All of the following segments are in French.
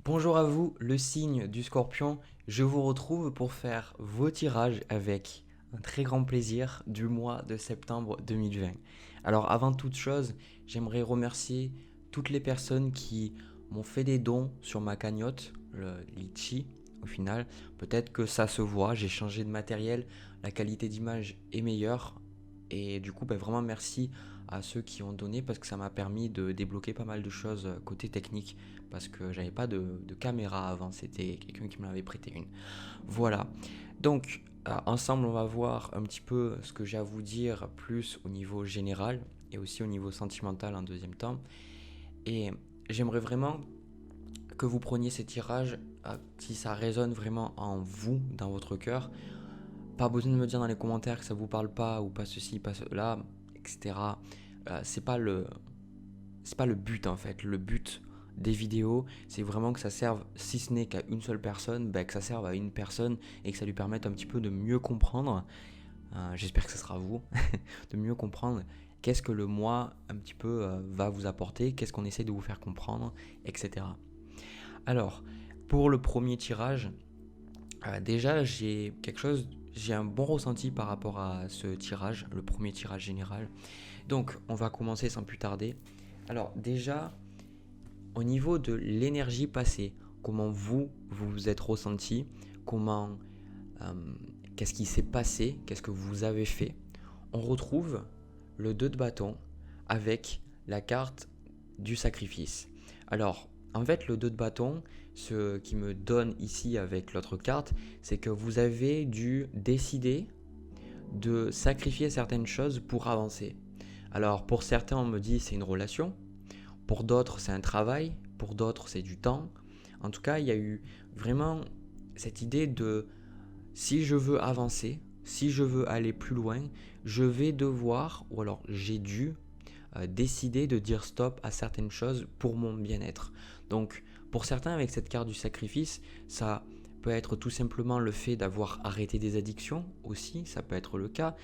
Bonjour à vous, le signe du Scorpion. Je vous retrouve pour faire vos tirages avec un très grand plaisir du mois de septembre 2020. Alors avant toute chose, j'aimerais remercier toutes les personnes qui m'ont fait des dons sur ma cagnotte, le Litchi. Au final, peut-être que ça se voit, j'ai changé de matériel, la qualité d'image est meilleure. Et du coup, vraiment merci à ceux qui ont donné parce que ça m'a permis de débloquer pas mal de choses côté technique parce que j'avais pas de caméra avant, c'était quelqu'un qui me l'avait prêté une. Voilà. Donc, ensemble, on va voir un petit peu ce que j'ai à vous dire plus au niveau général et aussi au niveau sentimental en deuxième temps. Et j'aimerais vraiment que vous preniez ces tirages si ça résonne vraiment en vous, dans votre cœur. Pas besoin de me dire dans les commentaires que ça vous parle pas ou pas ceci, pas cela, etc. C'est pas le but en fait. Le but des vidéos, c'est vraiment que ça serve, si ce n'est qu'à une seule personne, que ça serve à une personne et que ça lui permette un petit peu de mieux comprendre. J'espère que ce sera vous, de mieux comprendre qu'est-ce que le moi un petit peu va vous apporter, qu'est-ce qu'on essaie de vous faire comprendre, etc. Alors, pour le premier tirage, déjà j'ai un bon ressenti par rapport à ce tirage, le premier tirage général. Donc, on va commencer sans plus tarder. Alors, déjà, au niveau de l'énergie passée, comment vous vous êtes ressenti, comment, euh, qu'est-ce qui s'est passé, qu'est-ce que vous avez fait. On retrouve le 2 de bâton avec la carte du sacrifice. Alors, en fait, le 2 de bâton, ce qui me donne ici avec l'autre carte, c'est que vous avez dû décider de sacrifier certaines choses pour avancer. Alors, pour certains, on me dit c'est une relation, pour d'autres, c'est un travail, pour d'autres, c'est du temps. En tout cas, il y a eu vraiment cette idée de si je veux avancer, si je veux aller plus loin, je vais devoir, ou alors j'ai dû, décider de dire stop à certaines choses pour mon bien-être. Donc, pour certains, avec cette carte du sacrifice, ça peut être tout simplement le fait d'avoir arrêté des addictions aussi, ça peut être le cas,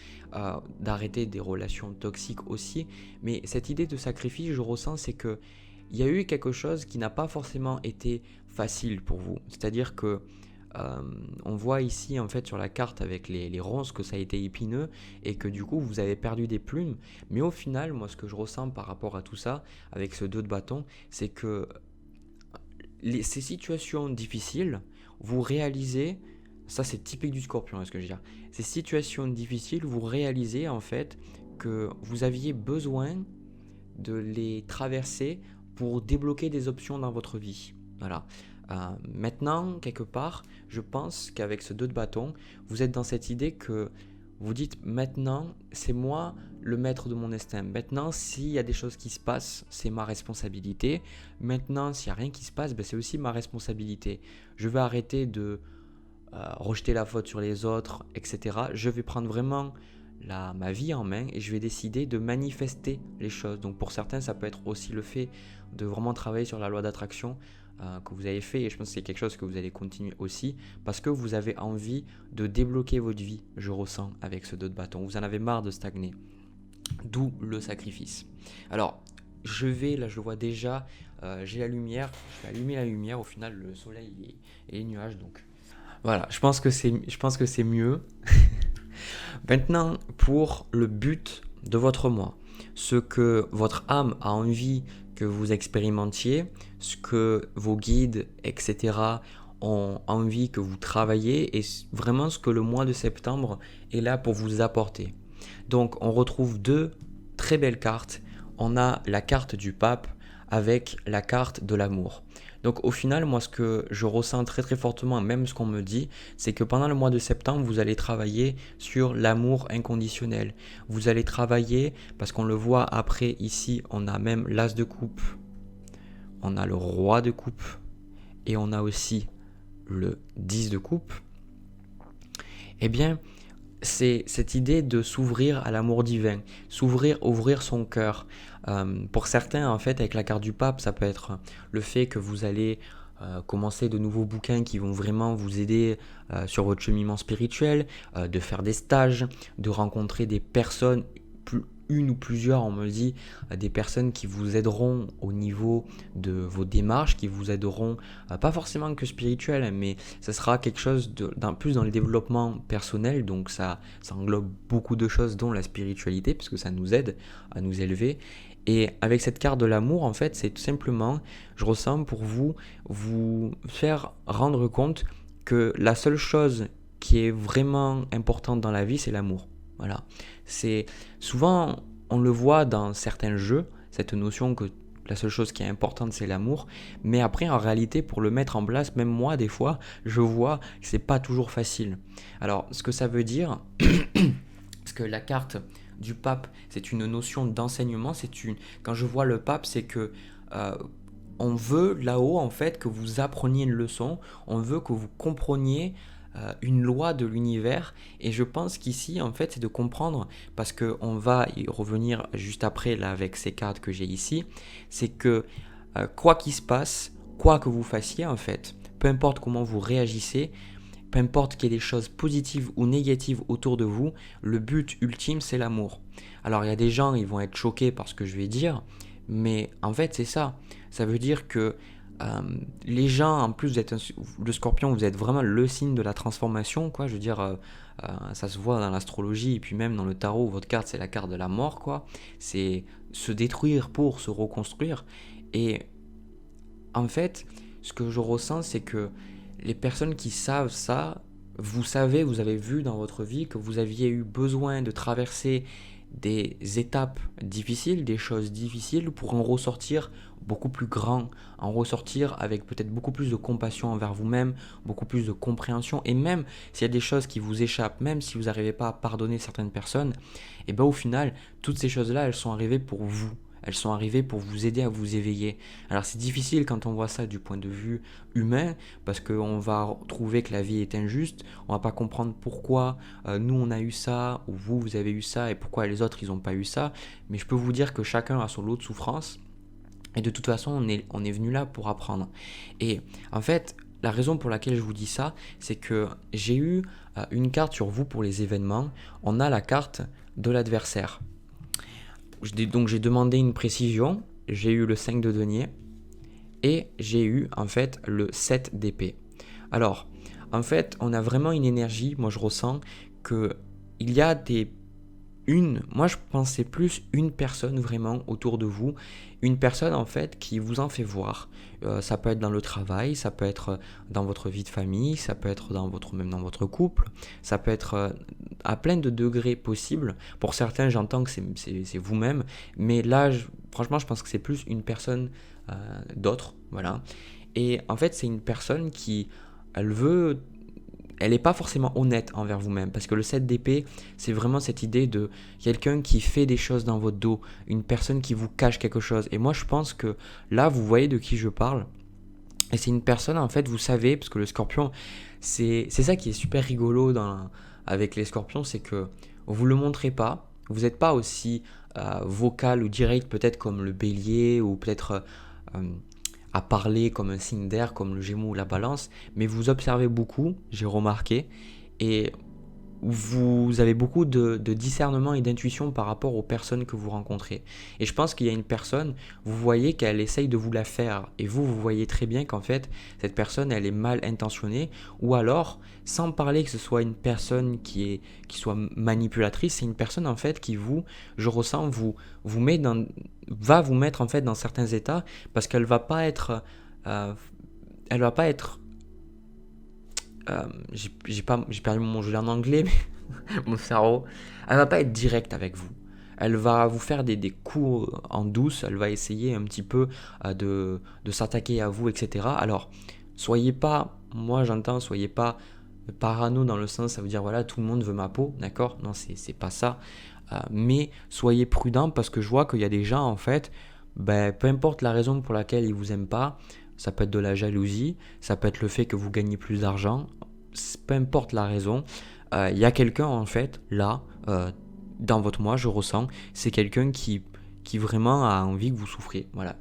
d'arrêter des relations toxiques aussi. Mais cette idée de sacrifice, je ressens, c'est que il y a eu quelque chose qui n'a pas forcément été facile pour vous. C'est-à-dire que euh, on voit ici en fait sur la carte avec les ronces que ça a été épineux et que du coup vous avez perdu des plumes. Mais au final, moi ce que je ressens par rapport à tout ça avec ce 2 de bâton, c'est que ces situations difficiles, vous réalisez, ça c'est typique du Scorpion, hein, ce que je veux dire. Ces situations difficiles, vous réalisez en fait que vous aviez besoin de les traverser pour débloquer des options dans votre vie. Voilà. Maintenant, quelque part, je pense qu'avec ce 2 de bâton, vous êtes dans cette idée que vous dites maintenant, c'est moi le maître de mon destin. Maintenant, s'il y a des choses qui se passent, c'est ma responsabilité. Maintenant, s'il n'y a rien qui se passe, c'est aussi ma responsabilité. Je vais arrêter de rejeter la faute sur les autres, etc. Je vais prendre vraiment ma vie en main et je vais décider de manifester les choses. Donc pour certains, ça peut être aussi le fait de vraiment travailler sur la loi d'attraction que vous avez fait et je pense que c'est quelque chose que vous allez continuer aussi parce que vous avez envie de débloquer votre vie, je ressens avec ce 2 de bâton. Vous en avez marre de stagner. D'où le sacrifice. Alors, là je le vois déjà, j'ai la lumière, je vais allumer la lumière, au final le soleil et les nuages, donc voilà, je pense que c'est mieux. Maintenant, pour le but de votre moi, ce que votre âme a envie que vous expérimentiez, ce que vos guides, etc., ont envie que vous travailliez, et vraiment ce que le mois de septembre est là pour vous apporter. Donc, on retrouve deux très belles cartes. On a la carte du pape avec la carte de l'amour. Donc au final, moi ce que je ressens très très fortement, même ce qu'on me dit, c'est que pendant le mois de septembre, vous allez travailler sur l'amour inconditionnel. Vous allez travailler, parce qu'on le voit après ici, on a même l'as de coupe, on a le roi de coupe, et on a aussi le 10 de coupe. Eh bien, c'est cette idée de s'ouvrir à l'amour divin, ouvrir son cœur. Pour certains, en fait, avec la carte du pape, ça peut être le fait que vous allez commencer de nouveaux bouquins qui vont vraiment vous aider sur votre cheminement spirituel, de faire des stages, de rencontrer des personnes une ou plusieurs, on me dit, des personnes qui vous aideront au niveau de vos démarches, qui vous aideront, pas forcément que spirituel, hein, mais ça sera quelque chose plus dans le développement personnel, donc ça englobe beaucoup de choses, dont la spiritualité, parce que ça nous aide à nous élever. Et avec cette carte de l'amour, en fait, c'est tout simplement, je ressens pour vous faire rendre compte que la seule chose qui est vraiment importante dans la vie, c'est l'amour. Voilà. C'est souvent, on le voit dans certains jeux, cette notion que la seule chose qui est importante, c'est l'amour. Mais après, en réalité, pour le mettre en place, même moi, des fois, je vois que c'est pas toujours facile. Alors, ce que ça veut dire, parce que la carte du pape, c'est une notion d'enseignement. Quand je vois le pape, c'est que on veut là-haut, en fait, que vous appreniez une leçon. On veut que vous compreniez une loi de l'univers, et je pense qu'ici en fait c'est de comprendre, parce qu'on va y revenir juste après là avec ces cartes que j'ai ici, c'est que quoi qu'il se passe, quoi que vous fassiez en fait, peu importe comment vous réagissez, peu importe qu'il y ait des choses positives ou négatives autour de vous, le but ultime c'est l'amour. Alors il y a des gens, ils vont être choqués par ce que je vais dire, mais en fait c'est ça, ça veut dire que les gens, en plus, le scorpion, vous êtes vraiment le signe de la transformation, quoi. Je veux dire, ça se voit dans l'astrologie, et puis même dans le tarot, votre carte, c'est la carte de la mort, quoi. C'est se détruire pour se reconstruire. Et en fait, ce que je ressens, c'est que les personnes qui savent ça, vous savez, vous avez vu dans votre vie que vous aviez eu besoin de traverser des étapes difficiles, des choses difficiles pour en ressortir beaucoup plus grand, en ressortir avec peut-être beaucoup plus de compassion envers vous-même, beaucoup plus de compréhension, et même s'il y a des choses qui vous échappent, même si vous n'arrivez pas à pardonner certaines personnes, et bien au final, toutes ces choses-là, elles sont arrivées pour vous. Elles sont arrivées pour vous aider à vous éveiller. Alors c'est difficile quand on voit ça du point de vue humain, parce qu'on va trouver que la vie est injuste, on va pas comprendre pourquoi nous on a eu ça, ou vous avez eu ça, et pourquoi les autres ils n'ont pas eu ça, mais je peux vous dire que chacun a son lot de souffrance, et de toute façon on est venu là pour apprendre. Et en fait, la raison pour laquelle je vous dis ça, c'est que j'ai eu une carte sur vous pour les événements, on a la carte de l'adversaire. Donc j'ai demandé une précision, j'ai eu le 5 de denier et j'ai eu en fait le 7 d'épée. Alors en fait on a vraiment une énergie, moi je ressens que il y a moi je pensais plus une personne vraiment autour de vous, une personne en fait qui vous en fait voir. Ça peut être dans le travail, ça peut être dans votre vie de famille, ça peut être même dans votre couple, ça peut être à plein de degrés possibles. Pour certains j'entends que c'est vous-même, mais là franchement je pense que c'est plus une personne d'autre, voilà. Et en fait c'est une personne qui, elle n'est pas forcément honnête envers vous-même, parce que le 7 d'épée, c'est vraiment cette idée de quelqu'un qui fait des choses dans votre dos, une personne qui vous cache quelque chose. Et moi, je pense que là, vous voyez de qui je parle. Et c'est une personne, en fait, vous savez, parce que le scorpion, c'est ça qui est super rigolo avec les scorpions, c'est que vous ne le montrez pas, vous n'êtes pas aussi vocal ou direct peut-être comme le bélier, ou peut-être à parler comme un signe d'air, comme le Gémeaux ou la Balance, mais vous observez beaucoup, j'ai remarqué, et vous avez beaucoup de discernement et d'intuition par rapport aux personnes que vous rencontrez. Et je pense qu'il y a une personne, vous voyez qu'elle essaye de vous la faire, et vous voyez très bien qu'en fait, cette personne, elle est mal intentionnée, ou alors, sans parler que ce soit une personne qui soit manipulatrice, c'est une personne en fait qui je ressens, va vous mettre en fait dans certains états, parce qu'elle va pas être, elle va pas être j'ai perdu mon jeu en anglais, mais mon cerveau, elle va pas être directe avec vous. Elle va vous faire des coups en douce, elle va essayer un petit peu de s'attaquer à vous, etc. Alors, soyez pas parano dans le sens, ça veut dire voilà, tout le monde veut ma peau, d'accord? Non, c'est pas ça. Mais soyez prudent, parce que je vois qu'il y a des gens, en fait, peu importe la raison pour laquelle ils vous aiment pas, ça peut être de la jalousie, ça peut être le fait que vous gagnez plus d'argent, peu importe la raison, il y a quelqu'un en fait là, dans votre moi je ressens, c'est quelqu'un qui vraiment a envie que vous souffriez. Voilà,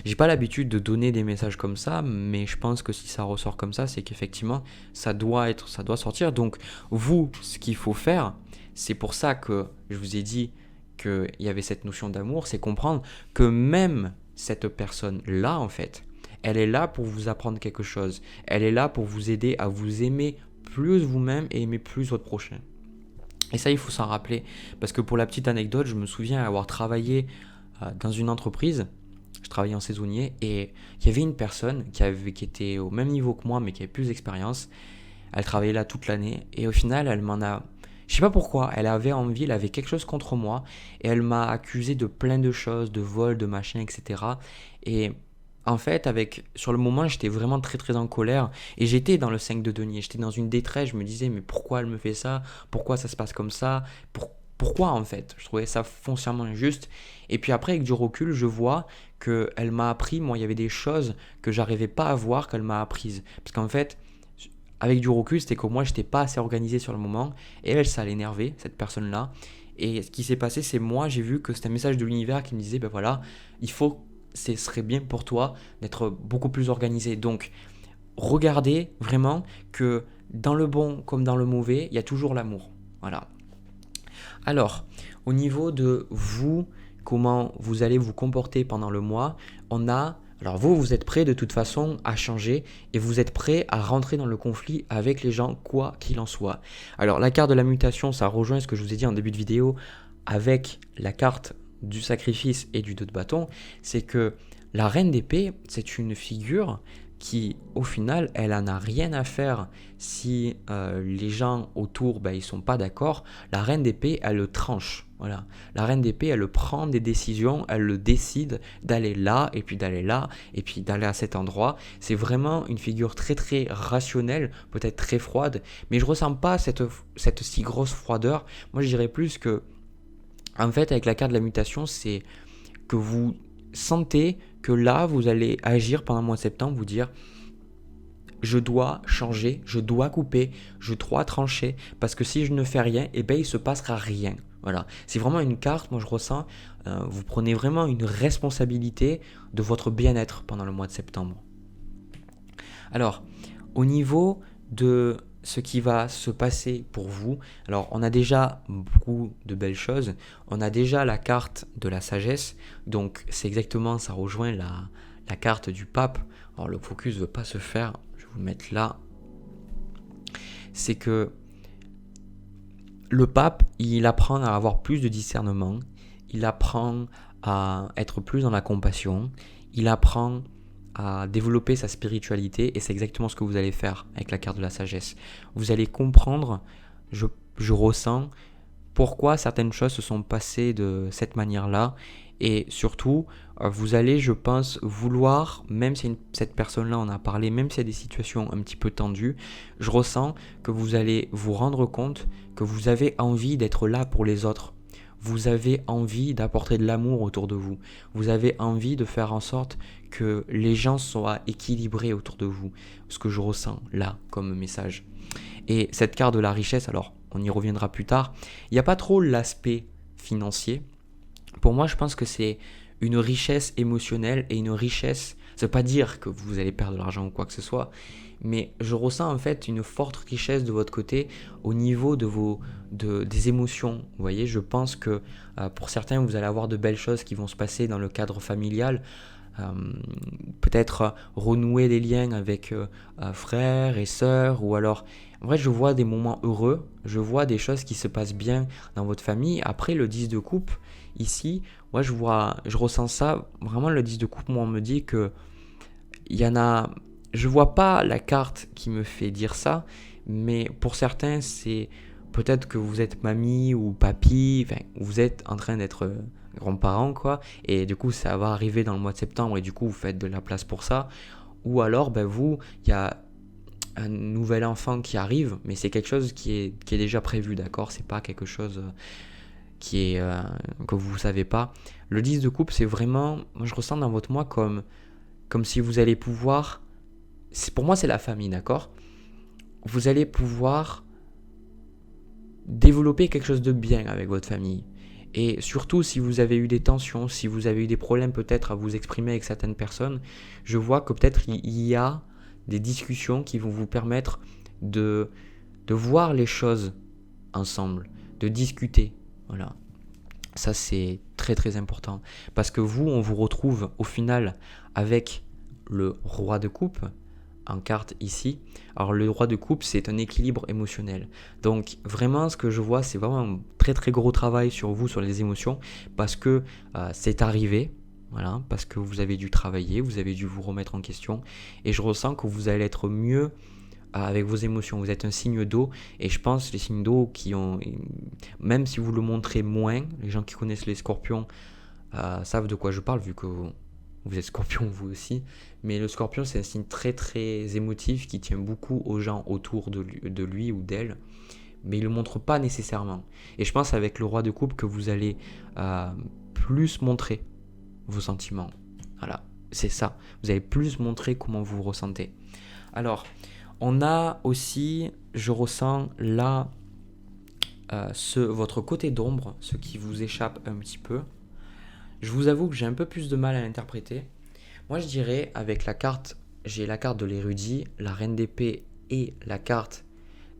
J'ai pas l'habitude de donner des messages comme ça, mais je pense que si ça ressort comme ça, c'est qu'effectivement, ça doit sortir. Donc, vous, ce qu'il faut faire, c'est pour ça que je vous ai dit qu'il y avait cette notion d'amour, c'est comprendre que même cette personne-là, en fait, elle est là pour vous apprendre quelque chose. Elle est là pour vous aider à vous aimer plus vous-même et aimer plus votre prochain. Et ça, il faut s'en rappeler. Parce que pour la petite anecdote, je me souviens avoir travaillé dans une entreprise. Je travaillais en saisonnier et il y avait une personne qui était au même niveau que moi, mais qui avait plus d'expérience. Elle travaillait là toute l'année et au final, elle m'en a... Je sais pas pourquoi, elle avait envie, elle avait quelque chose contre moi et elle m'a accusé de plein de choses, de vol, de machin, etc. Et en fait, sur le moment, j'étais vraiment très très en colère et j'étais dans le 5 de denier, j'étais dans une détresse, je me disais mais pourquoi elle me fait ça? Pourquoi ça se passe comme ça? Pourquoi en fait? Je trouvais ça foncièrement injuste. Et puis après, avec du recul, je vois qu'elle m'a appris, moi il y avait des choses que j'arrivais pas à voir qu'elle m'a apprises. Parce qu'en fait, avec du recul, c'était que moi, j'étais pas assez organisé sur le moment. Et elle, ça l'énervait, cette personne-là. Et ce qui s'est passé, c'est moi, j'ai vu que c'était un message de l'univers qui me disait, ben voilà, ce serait bien pour toi d'être beaucoup plus organisé. Donc, regardez vraiment que dans le bon comme dans le mauvais, il y a toujours l'amour. Voilà. Alors, au niveau de vous, comment vous allez vous comporter pendant le mois, alors vous êtes prêt de toute façon à changer et vous êtes prêt à rentrer dans le conflit avec les gens, quoi qu'il en soit. Alors la carte de la mutation, ça rejoint ce que je vous ai dit en début de vidéo avec la carte du sacrifice et du 2 de bâton, c'est que la reine d'épée, c'est une figure qui, au final, elle en a rien à faire si les gens autour, ben, ils sont pas d'accord. La reine d'épée, elle le tranche. Voilà. La reine d'épée, elle prend des décisions, elle le décide d'aller là, et puis d'aller là, et puis d'aller à cet endroit. C'est vraiment une figure très très rationnelle, peut-être très froide, mais je ressens pas cette si grosse froideur. Moi, je dirais plus que, en fait, avec la carte de la mutation, c'est que vous sentez que là, vous allez agir pendant le mois de septembre, vous dire je dois changer, je dois couper, je dois trancher, parce que si je ne fais rien, eh ben, il ne se passera rien. Voilà, c'est vraiment une carte, moi je ressens, vous prenez vraiment une responsabilité de votre bien-être pendant le mois de septembre. Alors, au niveau de ce qui va se passer pour vous, alors on a déjà beaucoup de belles choses, on a déjà la carte de la sagesse, donc c'est exactement, ça rejoint la carte du pape. Alors le focus ne veut pas se faire, je vais vous le mettre là, c'est que le pape, il apprend à avoir plus de discernement, il apprend à être plus dans la compassion, il apprend à développer sa spiritualité et c'est exactement ce que vous allez faire avec la carte de la sagesse. Vous allez comprendre, je ressens, pourquoi certaines choses se sont passées de cette manière-là et surtout, vous allez, je pense, vouloir, même si cette personne-là en a parlé, même s'il y a des situations un petit peu tendues, je ressens que vous allez vous rendre compte que vous avez envie d'être là pour les autres. Vous avez envie d'apporter de l'amour autour de vous. Vous avez envie de faire en sorte que les gens soient équilibrés autour de vous. Ce que je ressens là comme message. Et cette carte de la richesse, alors on y reviendra plus tard, il n'y a pas trop l'aspect financier. Pour moi, je pense que c'est une richesse émotionnelle et une richesse, ça ne veut pas dire que vous allez perdre de l'argent ou quoi que ce soit, mais je ressens en fait une forte richesse de votre côté au niveau des émotions. Vous voyez, je pense que pour certains, vous allez avoir de belles choses qui vont se passer dans le cadre familial. Peut-être renouer les liens avec frères et sœurs, ou alors, en vrai, je vois des moments heureux, je vois des choses qui se passent bien dans votre famille. Après, le 10 de coupe, ici, moi, je ressens ça, vraiment, le 10 de coupe, moi, on me dit que il y en a, je vois pas la carte qui me fait dire ça, mais pour certains, c'est peut-être que vous êtes mamie ou papy, enfin, vous êtes en train d'être grands-parents, quoi, et du coup, ça va arriver dans le mois de septembre, et du coup, vous faites de la place pour ça, ou alors, ben, il y a un nouvel enfant qui arrive, mais c'est quelque chose qui est déjà prévu, d'accord, c'est pas quelque chose que vous savez pas. Le 10 de coupe, c'est vraiment, moi je ressens dans votre mois comme si vous allez pouvoir, pour moi c'est la famille, d'accord, vous allez pouvoir développer quelque chose de bien avec votre famille. Et surtout, si vous avez eu des tensions, si vous avez eu des problèmes peut-être à vous exprimer avec certaines personnes, je vois que peut-être il y a des discussions qui vont vous permettre de, de voir les choses ensemble, de discuter. Voilà. Ça, c'est très très important. Parce que vous, on vous retrouve au final avec le roi de coupe en carte ici. Alors le roi de coupe, c'est un équilibre émotionnel. Donc vraiment, ce que je vois, c'est vraiment un très très gros travail sur vous, sur les émotions, parce que c'est arrivé. Voilà, parce que vous avez dû travailler, vous avez dû vous remettre en question. Et je ressens que vous allez être mieux avec vos émotions. Vous êtes un signe d'eau et je pense les signes d'eau qui ont, même si vous le montrez moins, les gens qui connaissent les scorpions savent de quoi je parle vu que vous êtes scorpion vous aussi. Mais le scorpion, c'est un signe très très émotif qui tient beaucoup aux gens autour de lui ou d'elle, mais il ne le montre pas nécessairement. Et je pense avec le roi de coupe que vous allez plus montrer vos sentiments. Voilà, c'est ça. Vous allez plus montrer comment vous vous ressentez. Alors, on a aussi, je ressens là, votre côté d'ombre, ce qui vous échappe un petit peu. Je vous avoue que j'ai un peu plus de mal à l'interpréter. Moi, je dirais, avec la carte, j'ai la carte de l'érudit, la reine d'épée et la carte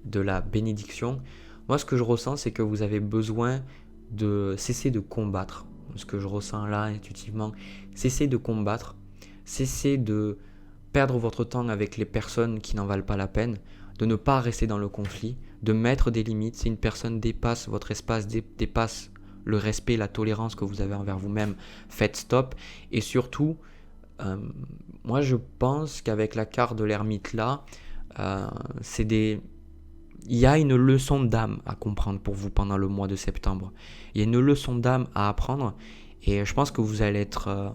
de la bénédiction. Moi, ce que je ressens, c'est que vous avez besoin de cesser de combattre. Ce que je ressens là, intuitivement, cesser de combattre, cesser de perdre votre temps avec les personnes qui n'en valent pas la peine, de ne pas rester dans le conflit, de mettre des limites. Si une personne dépasse votre espace, dépasse le respect, la tolérance que vous avez envers vous-même, faites stop. Et surtout, moi je pense qu'avec la carte de l'ermite là, il y a une leçon d'âme à comprendre pour vous pendant le mois de septembre. Il y a une leçon d'âme à apprendre et je pense que vous allez être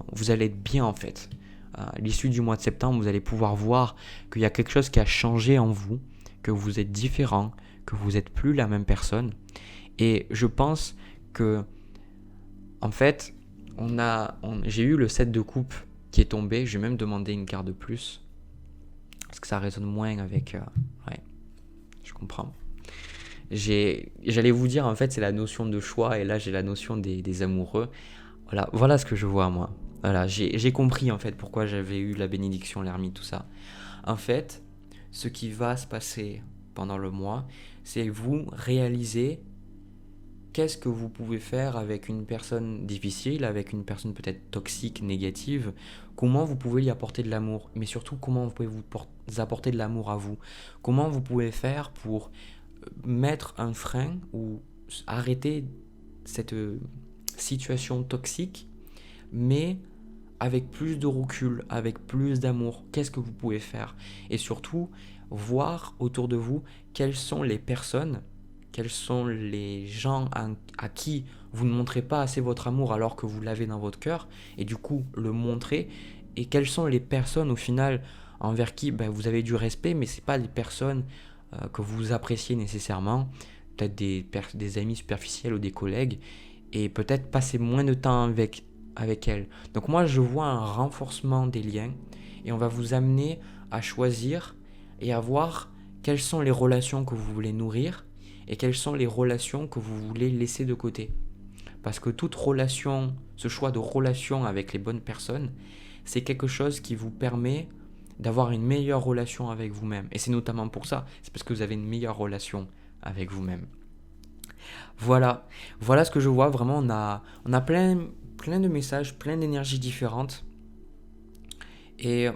bien en fait. À l'issue du mois de septembre, vous allez pouvoir voir qu'il y a quelque chose qui a changé en vous, que vous êtes différent, que vous n'êtes plus la même personne. Et je pense que, en fait, j'ai eu le 7 de coupe qui est tombé. J'ai même demandé une carte de plus, parce que ça résonne moins avec... ouais, je comprends. J'allais vous dire, en fait, c'est la notion de choix, et là, j'ai la notion des amoureux. Voilà ce que je vois, moi. Voilà, j'ai compris en fait pourquoi j'avais eu la bénédiction, l'ermite, tout ça. En fait, ce qui va se passer pendant le mois, c'est vous réaliser qu'est-ce que vous pouvez faire avec une personne difficile, avec une personne peut-être toxique, négative, comment vous pouvez lui apporter de l'amour, mais surtout comment vous pouvez vous apporter de l'amour à vous, comment vous pouvez faire pour mettre un frein ou arrêter cette situation toxique, mais avec plus de recul, avec plus d'amour, qu'est-ce que vous pouvez faire? Et surtout, voir autour de vous quelles sont les personnes, quels sont les gens à qui vous ne montrez pas assez votre amour alors que vous l'avez dans votre cœur, et du coup le montrer, et quelles sont les personnes au final envers qui vous avez du respect, mais ce n'est pas des personnes que vous appréciez nécessairement, peut-être des amis superficiels ou des collègues, et peut-être passer moins de temps avec elles. Donc moi je vois un renforcement des liens et on va vous amener à choisir et à voir quelles sont les relations que vous voulez nourrir et quelles sont les relations que vous voulez laisser de côté. Parce que toute relation, ce choix de relation avec les bonnes personnes, c'est quelque chose qui vous permet d'avoir une meilleure relation avec vous-même. Et c'est notamment pour ça, c'est parce que vous avez une meilleure relation avec vous-même. Voilà ce que je vois. Vraiment, on a plein de messages, plein d'énergies différentes. Et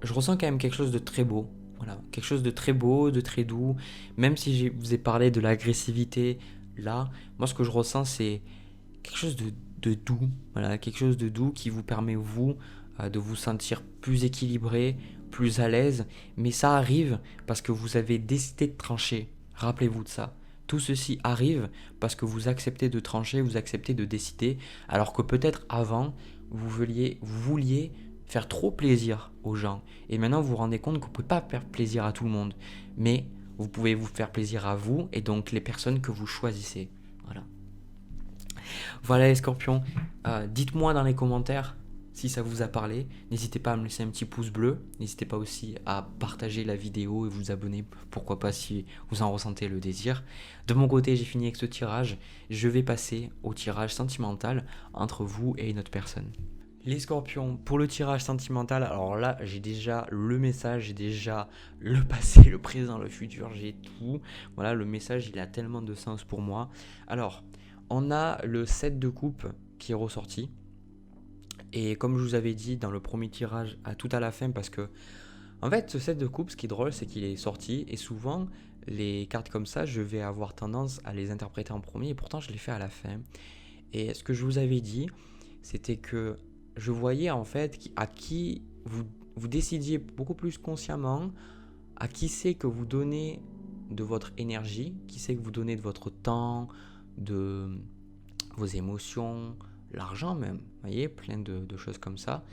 je ressens quand même quelque chose de très beau. Voilà, quelque chose de très beau, de très doux. Même si je vous ai parlé de l'agressivité, là, moi ce que je ressens c'est quelque chose de doux. Voilà, quelque chose de doux qui vous permet, vous, de vous sentir plus équilibré, plus à l'aise. Mais ça arrive parce que vous avez décidé de trancher. Rappelez-vous de ça. Tout ceci arrive parce que vous acceptez de trancher, vous acceptez de décider, alors que peut-être avant, vous vouliez faire trop plaisir aux gens. Et maintenant, vous vous rendez compte que vous ne pouvez pas faire plaisir à tout le monde. Mais vous pouvez vous faire plaisir à vous et donc les personnes que vous choisissez. Voilà les scorpions. Dites-moi dans les commentaires Si ça vous a parlé, n'hésitez pas à me laisser un petit pouce bleu. N'hésitez pas aussi à partager la vidéo et vous abonner, pourquoi pas si vous en ressentez le désir. De mon côté, j'ai fini avec ce tirage. Je vais passer au tirage sentimental entre vous et une autre personne. Les scorpions, pour le tirage sentimental, alors là, j'ai déjà le message, j'ai déjà le passé, le présent, le futur, j'ai tout. Voilà, le message, il a tellement de sens pour moi. Alors, on a le 7 de coupe qui est ressorti. Et comme je vous avais dit dans le premier tirage, à tout à la fin, parce que en fait ce set de coupe, ce qui est drôle, c'est qu'il est sorti et souvent les cartes comme ça, je vais avoir tendance à les interpréter en premier et pourtant je les fais à la fin. Et ce que je vous avais dit, c'était que je voyais en fait à qui vous décidiez beaucoup plus consciemment, à qui c'est que vous donnez de votre énergie, qui c'est que vous donnez de votre temps, de vos émotions, l'argent même, vous voyez, plein de choses comme ça.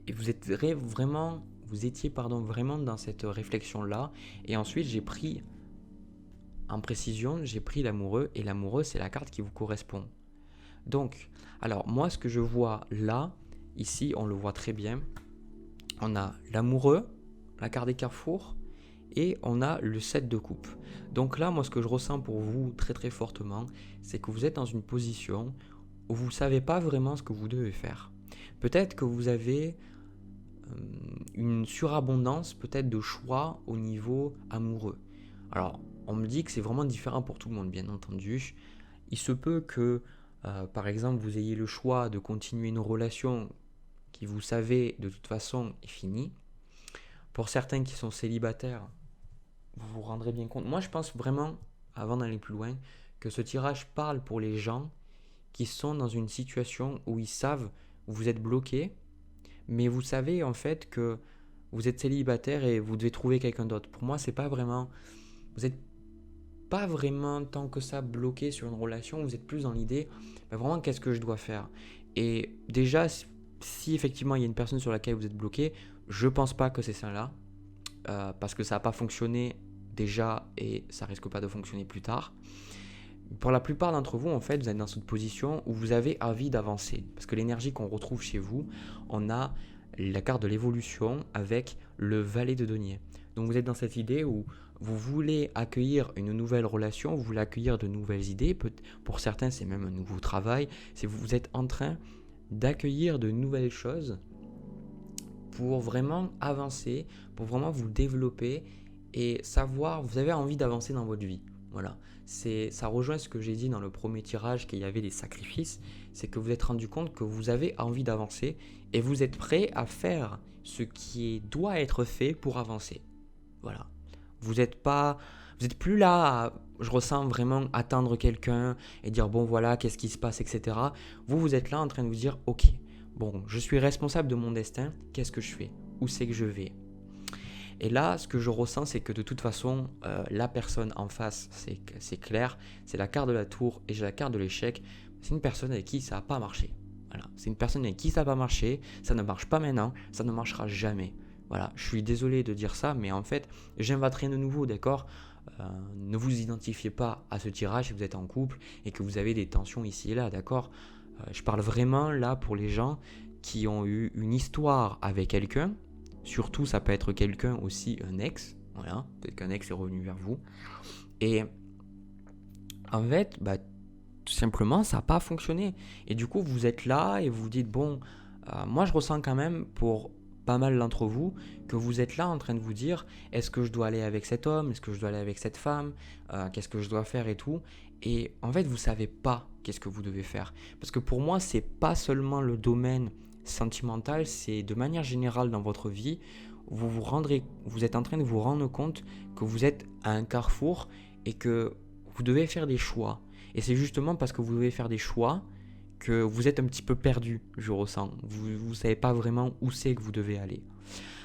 Et vous étiez vraiment dans cette réflexion-là. Et ensuite, j'ai pris en précision, j'ai pris l'amoureux. Et l'amoureux, c'est la carte qui vous correspond. Donc, alors moi, ce que je vois là, ici, on le voit très bien. On a l'amoureux, la carte des carrefours, et on a le 7 de coupe. Donc là, moi, ce que je ressens pour vous très très fortement, c'est que vous êtes dans une position où vous ne savez pas vraiment ce que vous devez faire. Peut-être que vous avez une surabondance peut-être de choix au niveau amoureux. Alors, on me dit que c'est vraiment différent pour tout le monde, bien entendu. Il se peut que, par exemple, vous ayez le choix de continuer une relation qui, vous savez, de toute façon, est finie. Pour certains qui sont célibataires, vous vous rendrez bien compte. Moi, je pense vraiment, avant d'aller plus loin, que ce tirage parle pour les gens qui sont dans une situation où ils savent où vous êtes bloqué, mais vous savez en fait que vous êtes célibataire et vous devez trouver quelqu'un d'autre. Pour moi, c'est pas vraiment, vous n'êtes pas vraiment tant que ça bloqué sur une relation, vous êtes plus dans l'idée, ben vraiment qu'est-ce que je dois faire. Et déjà, si effectivement il y a une personne sur laquelle vous êtes bloqué, je pense pas que c'est celle-là, parce que ça n'a pas fonctionné déjà et ça risque pas de fonctionner plus tard. Pour la plupart d'entre vous, en fait, vous êtes dans cette position où vous avez envie d'avancer. Parce que l'énergie qu'on retrouve chez vous, on a la carte de l'évolution avec le valet de denier. Donc vous êtes dans cette idée où vous voulez accueillir une nouvelle relation, vous voulez accueillir de nouvelles idées. Pour certains, c'est même un nouveau travail. Vous êtes en train d'accueillir de nouvelles choses pour vraiment avancer, pour vraiment vous développer et savoir, vous avez envie d'avancer dans votre vie. Voilà, ça rejoint ce que j'ai dit dans le premier tirage qu'il y avait des sacrifices, c'est que vous êtes rendu compte que vous avez envie d'avancer et vous êtes prêt à faire ce qui doit être fait pour avancer. Voilà, vous êtes plus là à, je ressens vraiment attendre quelqu'un et dire bon voilà, qu'est-ce qui se passe, etc. Vous êtes là en train de vous dire ok, bon, je suis responsable de mon destin, qu'est-ce que je fais? Où c'est que je vais? Et là, ce que je ressens, c'est que de toute façon, la personne en face, c'est clair, c'est la carte de la tour et j'ai la carte de l'échec. C'est une personne avec qui ça n'a pas marché. Voilà. C'est une personne avec qui ça n'a pas marché, ça ne marche pas maintenant, ça ne marchera jamais. Voilà, je suis désolé de dire ça, mais en fait, j'invente rien de nouveau, d'accord? Ne vous identifiez pas à ce tirage si vous êtes en couple et que vous avez des tensions ici et là, d'accord? Je parle vraiment là pour les gens qui ont eu une histoire avec quelqu'un. Surtout, ça peut être quelqu'un aussi, un ex. Voilà, peut-être qu'un ex est revenu vers vous. Et en fait, tout simplement, ça n'a pas fonctionné. Et du coup, vous êtes là et vous vous dites, bon, moi je ressens quand même pour pas mal d'entre vous que vous êtes là en train de vous dire, est-ce que je dois aller avec cet homme? Est-ce que je dois aller avec cette femme? Qu'est-ce que je dois faire et tout? Et en fait, vous ne savez pas qu'est-ce que vous devez faire. Parce que pour moi, c'est pas seulement le domaine sentimental, c'est de manière générale dans votre vie, vous êtes en train de vous rendre compte que vous êtes à un carrefour et que vous devez faire des choix. Et c'est justement parce que vous devez faire des choix que vous êtes un petit peu perdu, je ressens. Vous ne savez pas vraiment où c'est que vous devez aller.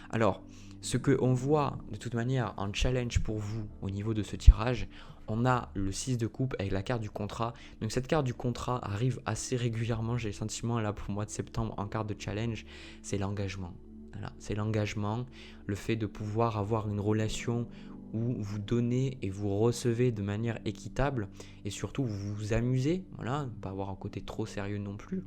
Alors, ce qu'on voit de toute manière en challenge pour vous au niveau de ce tirage, on a le 6 de coupe avec la carte du contrat. Donc cette carte du contrat arrive assez régulièrement, j'ai le sentiment là pour le mois de septembre en carte de challenge, c'est l'engagement. Voilà, c'est l'engagement, le fait de pouvoir avoir une relation où vous donnez et vous recevez de manière équitable et surtout vous vous amusez, voilà, ne pas avoir un côté trop sérieux non plus.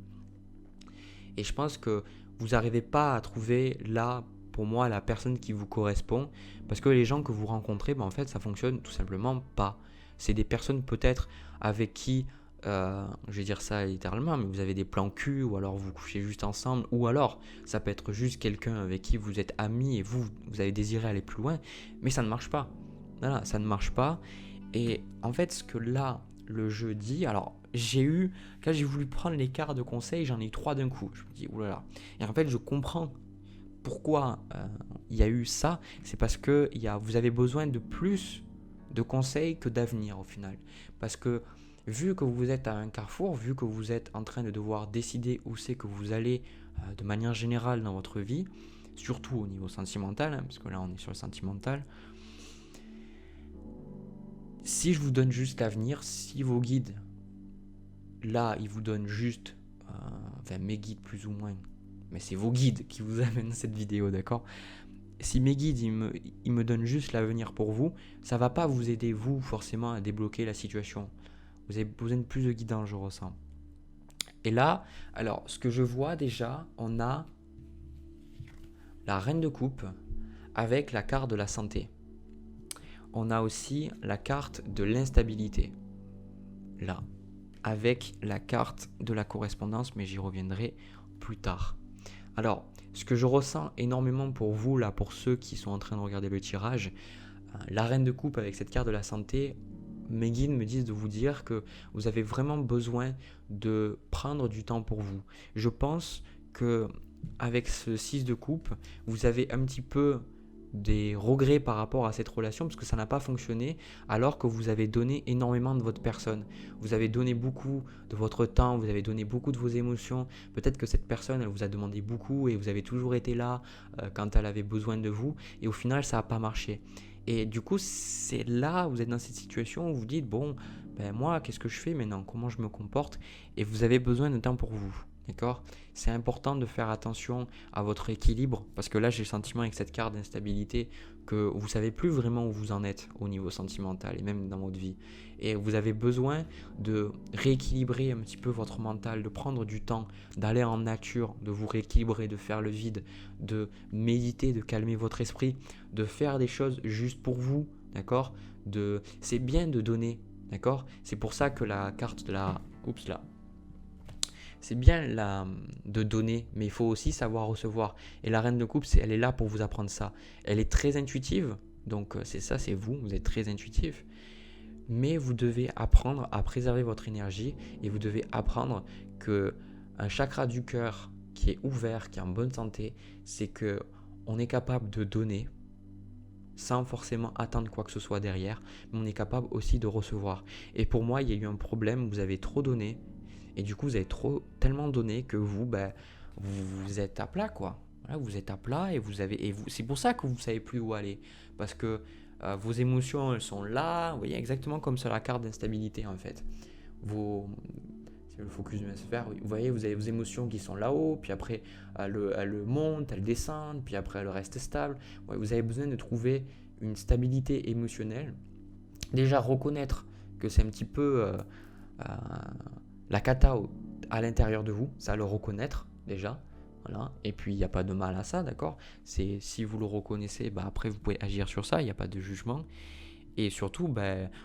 Et je pense que vous n'arrivez pas à trouver là, pour moi, la personne qui vous correspond. Parce que les gens que vous rencontrez, en fait, ça fonctionne tout simplement pas. C'est des personnes peut-être avec qui, je vais dire ça littéralement, mais vous avez des plans cul, ou alors vous couchez juste ensemble, ou alors ça peut être juste quelqu'un avec qui vous êtes amis et vous avez désiré aller plus loin, mais ça ne marche pas. Voilà, ça ne marche pas. Et en fait, ce que là, le jeu dit, alors quand j'ai voulu prendre les cartes de conseil, j'en ai eu 3 d'un coup. Je me dis, oulala. Et en fait, je comprends pourquoi il y a eu ça. C'est parce que vous avez besoin de plus de conseils que d'avenir au final. Parce que vu que vous êtes à un carrefour, vu que vous êtes en train de devoir décider où c'est que vous allez de manière générale dans votre vie, surtout au niveau sentimental, parce que là on est sur le sentimental, si je vous donne juste l'avenir, si vos guides, là, ils vous donnent juste, mes guides plus ou moins, mais c'est vos guides qui vous amènent cette vidéo, d'accord? Si mes guides, ils me donnent juste l'avenir pour vous, ça va pas vous aider, vous, forcément, à débloquer la situation. Vous avez besoin de plus de guidance, je ressens. Et là, alors, ce que je vois déjà, on a la reine de coupe avec la carte de la santé. On a aussi la carte de l'instabilité, là, avec la carte de la correspondance, mais j'y reviendrai plus tard. Alors, ce que je ressens énormément pour vous, là, pour ceux qui sont en train de regarder le tirage, la reine de coupe avec cette carte de la santé, mes guides me disent de vous dire que vous avez vraiment besoin de prendre du temps pour vous. Je pense que avec ce 6 de coupe, vous avez un petit peu des regrets par rapport à cette relation parce que ça n'a pas fonctionné alors que vous avez donné énormément de votre personne. Vous avez donné beaucoup de votre temps, vous avez donné beaucoup de vos émotions. Peut-être que cette personne, elle vous a demandé beaucoup et vous avez toujours été là quand elle avait besoin de vous et au final, ça n'a pas marché. Et du coup, c'est là où vous êtes dans cette situation où vous dites, bon, moi, qu'est-ce que je fais maintenant? Comment je me comporte? Et vous avez besoin de temps pour vous. D'accord? C'est important de faire attention à votre équilibre parce que là j'ai le sentiment avec cette carte d'instabilité que vous ne savez plus vraiment où vous en êtes au niveau sentimental et même dans votre vie. Et vous avez besoin de rééquilibrer un petit peu votre mental, de prendre du temps, d'aller en nature, de vous rééquilibrer, de faire le vide, de méditer, de calmer votre esprit, de faire des choses juste pour vous. D'accord? C'est bien de donner. D'accord? C'est pour ça que la carte de la... Oups là. C'est bien de donner, mais il faut aussi savoir recevoir. Et la reine de coupe, elle est là pour vous apprendre ça. Elle est très intuitive, donc c'est vous êtes très intuitif. Mais vous devez apprendre à préserver votre énergie et vous devez apprendre que un chakra du cœur qui est ouvert, qui est en bonne santé, c'est que on est capable de donner sans forcément attendre quoi que ce soit derrière, mais on est capable aussi de recevoir. Et pour moi, il y a eu un problème, vous avez trop donné. Et du coup, vous avez tellement donné que vous êtes à plat, quoi. Voilà, vous êtes à plat c'est pour ça que vous ne savez plus où aller. Parce que vos émotions, elles sont là. Vous voyez, exactement comme sur la carte d'instabilité, en fait. C'est le focus de la sphère. Vous voyez, vous avez vos émotions qui sont là-haut, puis après, elles montent, elles descendent, puis après, elles restent stables. Ouais, vous avez besoin de trouver une stabilité émotionnelle. Déjà, reconnaître que c'est un petit peu... la cata à l'intérieur de vous, ça le reconnaître déjà, voilà. Et puis il n'y a pas de mal à ça, d'accord? Si vous le reconnaissez, après vous pouvez agir sur ça, il n'y a pas de jugement. Et surtout,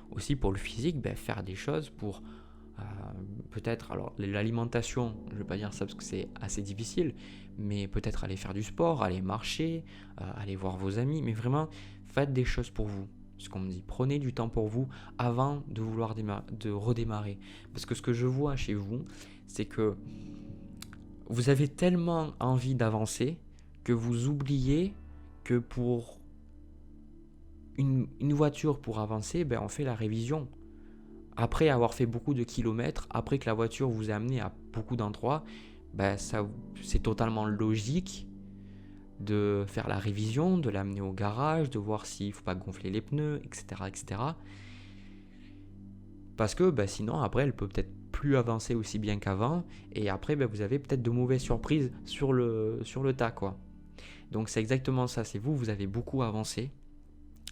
aussi pour le physique, faire des choses pour peut-être, alors l'alimentation, je ne vais pas dire ça parce que c'est assez difficile, mais peut-être aller faire du sport, aller marcher, aller voir vos amis, mais vraiment faites des choses pour vous. Ce qu'on me dit, prenez du temps pour vous avant de vouloir de redémarrer. Parce que ce que je vois chez vous, c'est que vous avez tellement envie d'avancer que vous oubliez que pour une voiture, pour avancer, on fait la révision. Après avoir fait beaucoup de kilomètres, après que la voiture vous ait amené à beaucoup d'endroits, c'est totalement logique de faire la révision, de l'amener au garage, de voir s'il ne faut pas gonfler les pneus, etc. etc. Parce que sinon, après, elle peut peut-être plus avancer aussi bien qu'avant. Et après, vous avez peut-être de mauvaises surprises sur le tas, quoi. Donc, c'est exactement ça. C'est vous avez beaucoup avancé.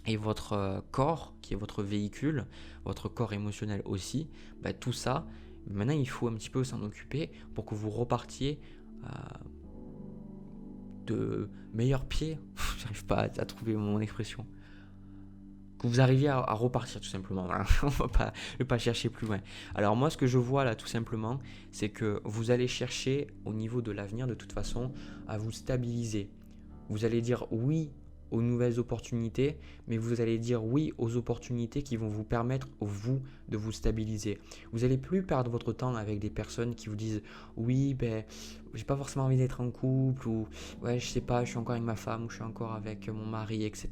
Et votre corps, qui est votre véhicule, votre corps émotionnel aussi, tout ça, maintenant, il faut un petit peu s'en occuper pour que vous repartiez de meilleurs pieds, j'arrive pas à trouver mon expression, que vous arriviez à repartir tout simplement. Voilà. On va pas chercher plus loin. Alors moi, ce que je vois là tout simplement, c'est que vous allez chercher au niveau de l'avenir de toute façon à vous stabiliser. Vous allez dire oui aux nouvelles opportunités, mais vous allez dire oui aux opportunités qui vont vous permettre, vous, de vous stabiliser. Vous n'allez plus perdre votre temps avec des personnes qui vous disent oui, ben, j'ai pas forcément envie d'être en couple, ou ouais, je sais pas, je suis encore avec ma femme, ou je suis encore avec mon mari, etc.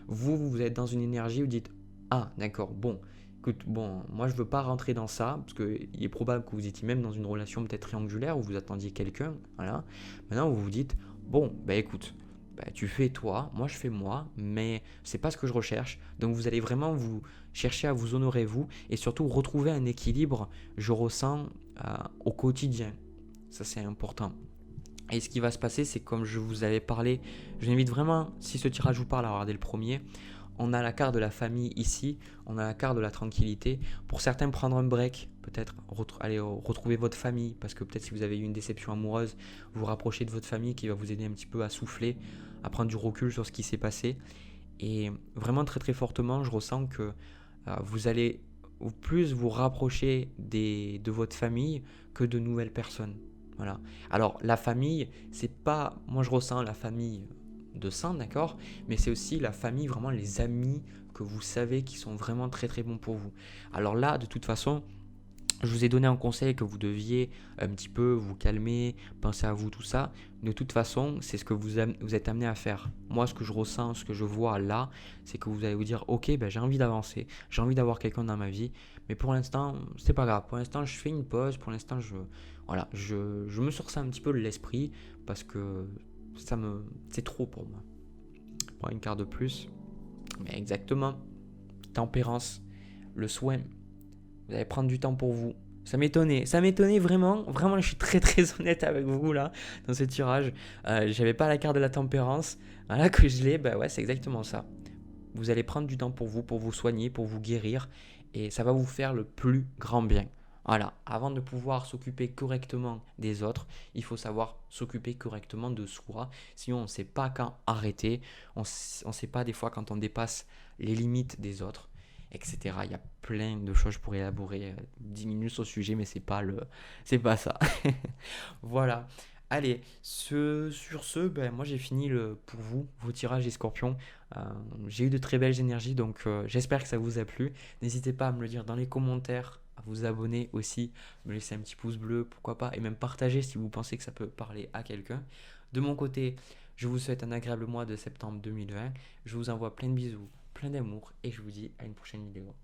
Vous êtes dans une énergie où vous dites ah, d'accord, bon. Écoute, bon, moi je veux pas rentrer dans ça, parce qu'il est probable que vous étiez même dans une relation peut-être triangulaire où vous attendiez quelqu'un, voilà. Maintenant vous vous dites, bon, ben écoute, tu fais toi, moi je fais moi, mais c'est pas ce que je recherche. Donc vous allez vraiment vous chercher à vous honorer vous et surtout retrouver un équilibre, je ressens, au quotidien. Ça c'est important. Et ce qui va se passer, c'est comme je vous avais parlé, je vous invite vraiment, si ce tirage vous parle, à regarder le premier. On a la carte de la famille ici, on a la carte de la tranquillité. Pour certains, prendre un break, peut-être aller retrouver votre famille, parce que peut-être si vous avez eu une déception amoureuse, vous rapprochez de votre famille qui va vous aider un petit peu à souffler, à prendre du recul sur ce qui s'est passé. Et vraiment très très fortement, je ressens que vous allez plus vous rapprocher de votre famille que de nouvelles personnes. Voilà. Alors la famille, c'est pas, moi je ressens la famille de sang, d'accord, mais c'est aussi la famille, vraiment les amis que vous savez qui sont vraiment très très bons pour vous. Alors là, de toute façon, je vous ai donné un conseil que vous deviez un petit peu vous calmer, penser à vous, tout ça. De toute façon, c'est ce que vous êtes amené à faire. Moi, ce que je ressens, ce que je vois là, c'est que vous allez vous dire, ok, ben, j'ai envie d'avancer, j'ai envie d'avoir quelqu'un dans ma vie, mais pour l'instant, c'est pas grave. Pour l'instant, je fais une pause. Pour l'instant, voilà, je me source un petit peu de l'esprit parce que c'est trop pour moi. Je prends une carte de plus, mais exactement, tempérance, le soin. Vous allez prendre du temps pour vous. Ça m'étonnait vraiment, vraiment, je suis très très honnête avec vous là, dans ce tirage. J'avais pas la carte de la tempérance, voilà que je l'ai, bah ouais, c'est exactement ça. Vous allez prendre du temps pour vous soigner, pour vous guérir, et ça va vous faire le plus grand bien. Voilà, avant de pouvoir s'occuper correctement des autres, il faut savoir s'occuper correctement de soi. Sinon, on ne sait pas quand arrêter, on ne sait pas des fois quand on dépasse les limites des autres, etc. Il y a plein de choses, je pourrais élaborer 10 minutes sur le sujet, mais c'est pas ça. Voilà. Allez, sur ce, ben, moi j'ai fini pour vous, vos tirages des scorpions. J'ai eu de très belles énergies, donc j'espère que ça vous a plu. N'hésitez pas à me le dire dans les commentaires, à vous abonner aussi, me laisser un petit pouce bleu, pourquoi pas, et même partager si vous pensez que ça peut parler à quelqu'un. De mon côté, je vous souhaite un agréable mois de septembre 2020. Je vous envoie plein de bisous, plein d'amour, et je vous dis à une prochaine vidéo.